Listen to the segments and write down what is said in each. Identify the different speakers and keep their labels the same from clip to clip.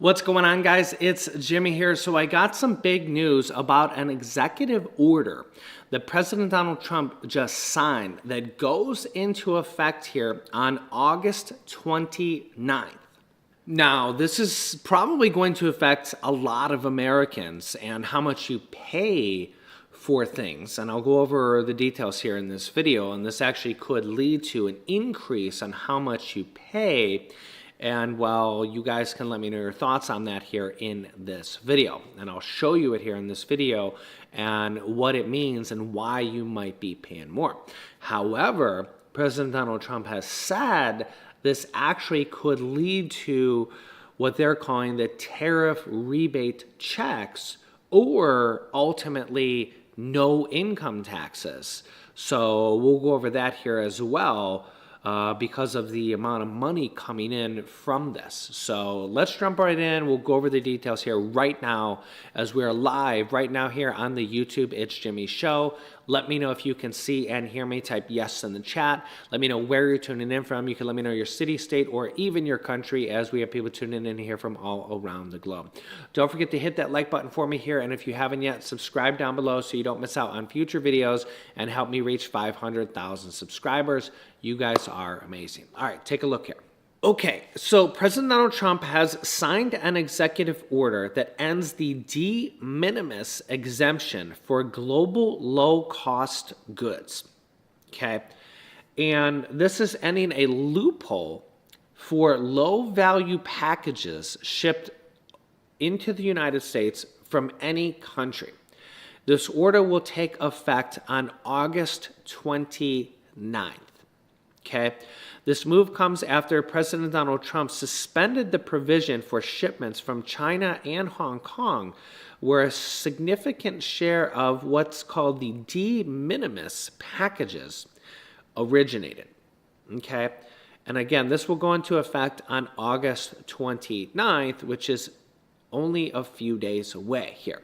Speaker 1: What's going on, guys? It's Jimmy here. So I got some big news about an executive order that President Donald Trump just signed that goes into effect here on August 29th. Now, this is probably going to affect a lot of Americans and how much you pay for things. And I'll go over the details here in this video. And this actually could lead to an increase on how much you pay. And well, you guys can let me know your thoughts on that here in this video. And I'll show you it here in this video and what it means and why you might be paying more. However, President Donald Trump has said this actually could lead to what they're calling the tariff rebate checks, or ultimately no income taxes. So we'll go over that here as well. Because of the amount of money coming in from this. So let's jump right in. We'll go over the details here right now as we're live right now here on the YouTube It's Jimmy Show. Let me know if you can see and hear me. Type yes in the chat. Let me know where you're tuning in from. You can let me know your city, state, or even your country, as we have people tuning in here from all around the globe. Don't forget to hit that like button for me here. And if you haven't yet, subscribe down below so you don't miss out on future videos and help me reach 500,000 subscribers. You guys are amazing. All right, take a look here. Okay, so President Donald Trump has signed an executive order that ends the de minimis exemption for global low-cost goods. Okay, and this is ending a loophole for low-value packages shipped into the United States from any country. This order will take effect on August 29th. Okay, this move comes after President Donald Trump suspended the provision for shipments from China and Hong Kong, where a significant share of what's called the de minimis packages originated. Okay, and again, this will go into effect on August 29th, which is only a few days away here.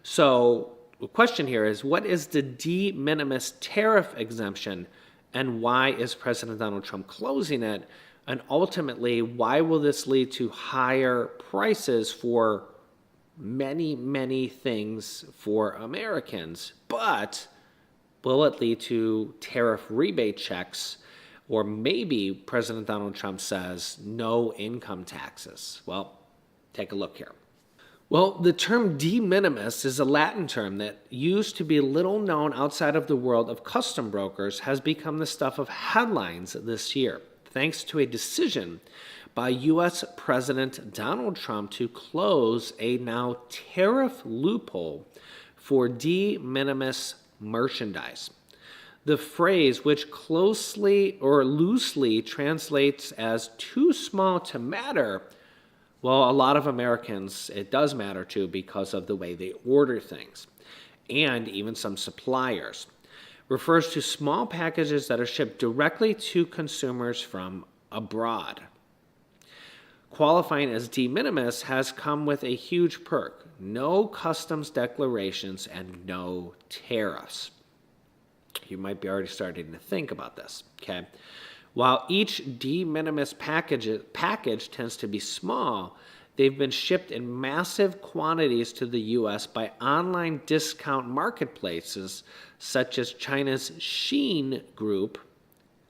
Speaker 1: So the question here is, what is the de minimis tariff exemption? And why is President Donald Trump closing it? And ultimately, why will this lead to higher prices for many, many things for Americans? But will it lead to tariff rebate checks? Or maybe President Donald Trump says no income taxes. Well, take a look here. Well, the term de minimis is a Latin term that used to be little known outside of the world of custom brokers, has become the stuff of headlines this year, thanks to a decision by U.S. President Donald Trump to close a now tariff loophole for de minimis merchandise. The phrase, which closely or loosely translates as too small to matter, well, a lot of Americans, it does matter to because of the way they order things, and even some suppliers. Refers to small packages that are shipped directly to consumers from abroad. Qualifying as de minimis has come with a huge perk: no customs declarations and no tariffs. You might be already starting to think about this, okay? While each de minimis package tends to be small, they've been shipped in massive quantities to the U.S. by online discount marketplaces such as China's Shein group.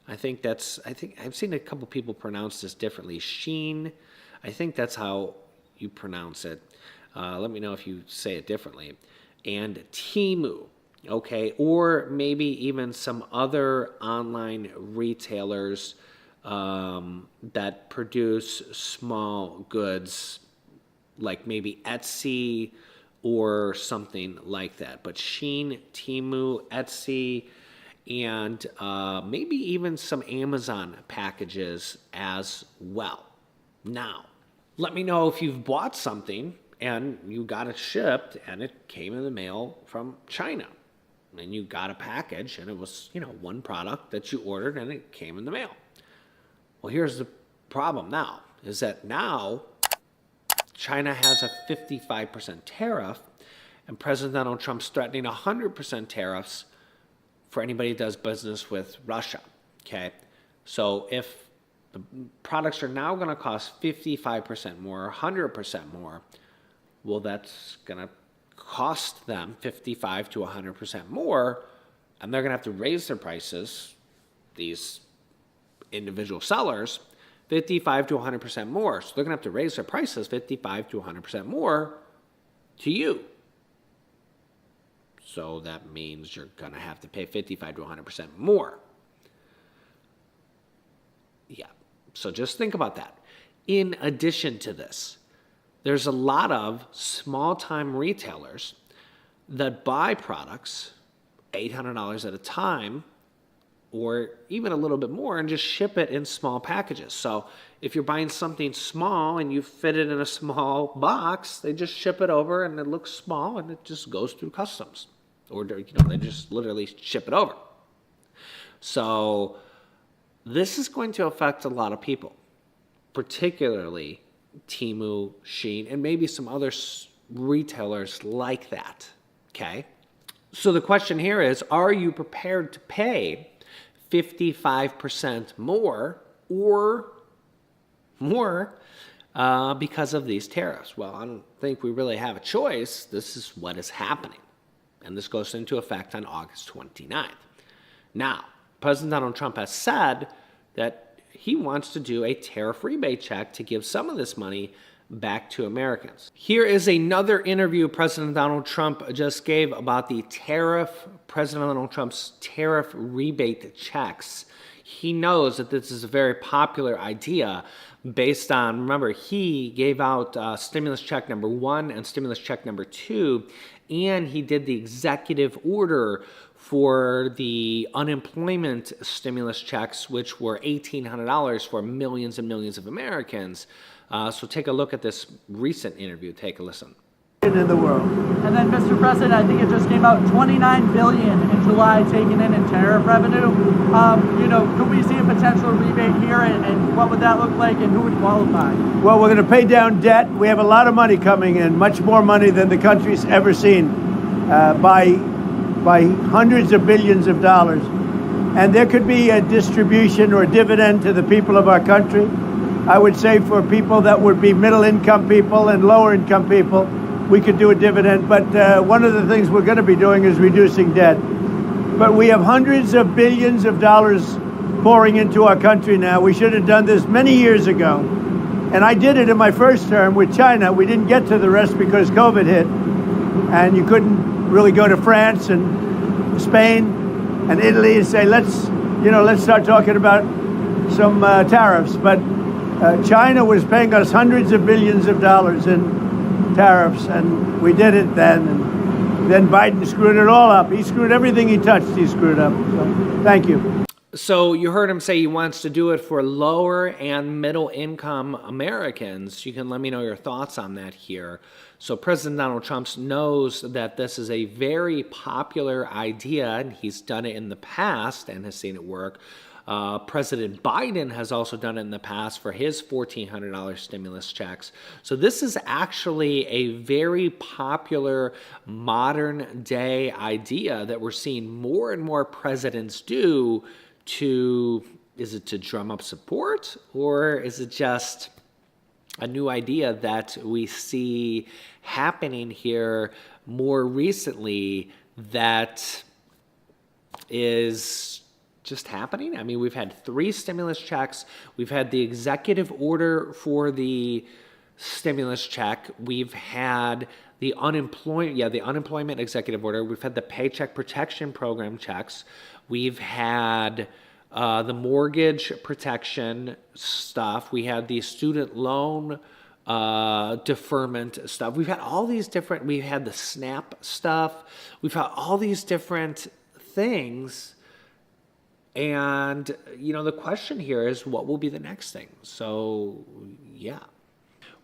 Speaker 1: I think I've seen a couple people pronounce this differently. Shein, I think that's how you pronounce it. Let me know if you say it differently. And Temu. Okay, or maybe even some other online retailers that produce small goods, like maybe Etsy or something like that. But Shein, Temu, Etsy, and maybe even some Amazon packages as well. Now, let me know if you've bought something and you got it shipped and it came in the mail from China. And you got a package, and it was, one product that you ordered, and it came in the mail. Well, here's the problem now, is that now China has a 55% tariff, and President Donald Trump's threatening 100% tariffs for anybody who does business with Russia, okay? So if The products are now going to cost 55% more, 100% more. Well, that's going to cost them 55 to 100% more, and they're going to have to raise their prices, these individual sellers, 55 to 100% more. So they're going to have to raise their prices 55 to 100% more to you. So that means you're going to have to pay 55 to 100% more. Yeah. So just think about that. In addition to this, there's a lot of small-time retailers that buy products $800 at a time or even a little bit more and just ship it in small packages. So if you're buying something small and you fit it in a small box, they just ship it over and it looks small and it just goes through customs. Or they just literally ship it over. So this is going to affect a lot of people, particularly Temu, Shein, and maybe some other retailers like that, okay? So the question here is, are you prepared to pay 55% more or more because of these tariffs? Well, I don't think we really have a choice. This is what is happening. And this goes into effect on August 29th. Now, President Donald Trump has said that he wants to do a tariff rebate check to give some of this money back to Americans. Here is another interview President Donald Trump just gave about the President Donald Trump's tariff rebate checks. He knows that this is a very popular idea based on, remember, he gave out stimulus check number 1 and stimulus check number 2, and he did the executive order for the unemployment stimulus checks, which were $1,800 for millions and millions of Americans. So take a look at this recent interview. Take a listen.
Speaker 2: In the world.
Speaker 3: And then, Mr. President, I think it just came out $29 billion in July taken in tariff revenue. Could we see a potential rebate here, and what would that look like, and who would qualify?
Speaker 2: Well, we're going to pay down debt. We have a lot of money coming in, much more money than the country's ever seen, by hundreds of billions of dollars. And there could be a distribution or dividend to the people of our country. I would say for people that would be middle-income people and lower-income people, we could do a dividend. But one of the things we're going to be doing is reducing debt. But we have hundreds of billions of dollars pouring into our country now. We should have done this many years ago. And I did it in my first term with China. We didn't get to the rest because COVID hit. And you couldn't really go to France and Spain and Italy and say, let's start talking about some tariffs. But China was paying us hundreds of billions of dollars in tariffs, and we did it then. And then Biden screwed it all up. He screwed everything he touched, he screwed up. So, thank you.
Speaker 1: So you heard him say he wants to do it for lower and middle income Americans. You can let me know your thoughts on that here. So President Donald Trump knows that this is a very popular idea, and he's done it in the past and has seen it work. President Biden has also done it in the past for his $1,400 stimulus checks. So this is actually a very popular modern day idea that we're seeing more and more presidents do is it to drum up support, or is it just a new idea that we see happening here more recently that is just happening? I mean, we've had 3 stimulus checks. We've had the executive order for the stimulus check. We've had the unemployment executive order. We've had the Paycheck Protection Program checks. We've had the mortgage protection stuff. We had the student loan deferment stuff. We've had all these different, we had the SNAP stuff. We've had all these different things. And, the question here is, what will be the next thing? So, yeah.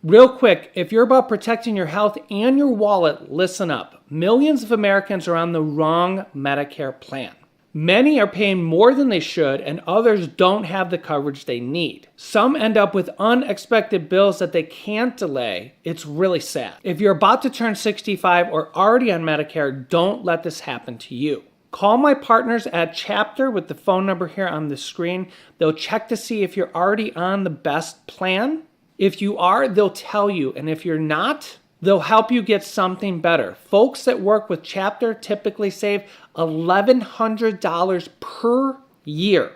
Speaker 1: Real quick, if you're about protecting your health and your wallet, listen up. Millions of Americans are on the wrong Medicare plan. Many are paying more than they should, and others don't have the coverage they need. Some end up with unexpected bills that they can't delay. It's really sad. If you're about to turn 65 or already on Medicare, don't let this happen to you. Call my partners at Chapter with the phone number here on the screen. They'll check to see if you're already on the best plan. If you are, they'll tell you. And if you're not, they'll help you get something better. Folks that work with Chapter typically save $1,100 per year.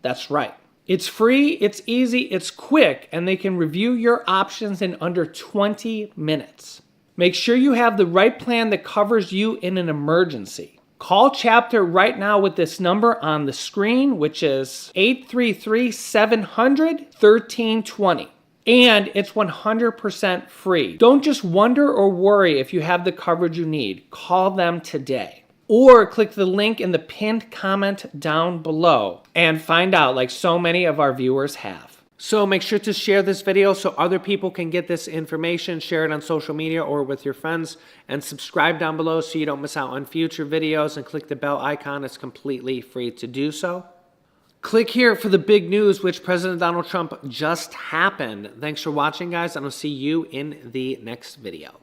Speaker 1: That's right. It's free, it's easy, it's quick, and they can review your options in under 20 minutes. Make sure you have the right plan that covers you in an emergency. Call Chapter right now with this number on the screen, which is 833-700-1320. And it's 100% free. Don't just wonder or worry if you have the coverage you need. Call them today. Or click the link in the pinned comment down below and find out, like so many of our viewers have. So make sure to share this video so other people can get this information. Share it on social media or with your friends, and subscribe down below so you don't miss out on future videos, and click the bell icon. It's completely free to do so. Click here for the big news, which President Donald Trump just happened. Thanks for watching, guys, and I'll see you in the next video.